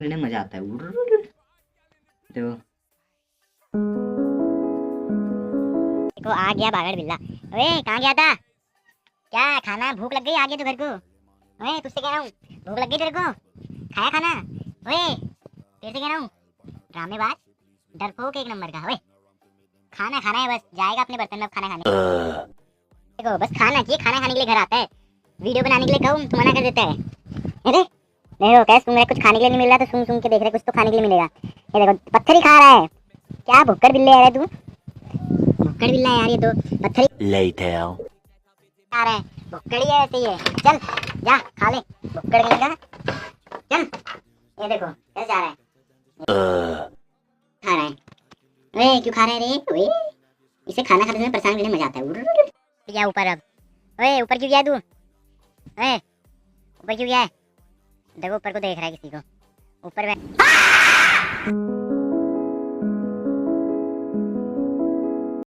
पीने में मजा आता है। देखो देखो आ गया बागड़ बिल्ला। ओए कहाँ गया था? क्या खाना भूख लग गई? आ गया तू घर को? ओए तुझसे कह रहा हूँ भूख लग गई तेरे को? खाया खाना? ओए तेरे से कह रहा हूँ ड्रामेबाज डरपोक एक नंबर का। ओए खाना खाना है बस, जाएगा अपने बर्तन में अब खाना खाने। देखो बस खाना चाहिए, खाना खाने के लिए घर आता है, वीडियो बनाने के लिए कहूँ तो मना कर देता है। अरे देखो कैसे सुन रहा है, कुछ खाने के लिए नहीं मिल रहा तो सुन सुन के देख रहे कुछ तो खाने के लिए मिलेगा। ये देखो पत्थर ही खा रहा है। क्या भुक्कड़ बिल्ले है तू? भुक्कड़ बिल्ला है यार ये तो। पत्थर ही Later. खा रहा है, भुक्कड़ ही है ऐसे ही है। चल जा खा ले भुक्कड़ कहीं का। चल ये देखो कैसे जा रहा है, खा रहा है। अरे क्यों खा रहा है रे? ओए इसे खाना खाते समय परेशान करने में मजा आता है। गया ऊपर अब। ओए ऊपर क्यों गया तू? ओए ऊपर क्यों गया है? देखो ऊपर को देख रहा है किसी को। ऊपर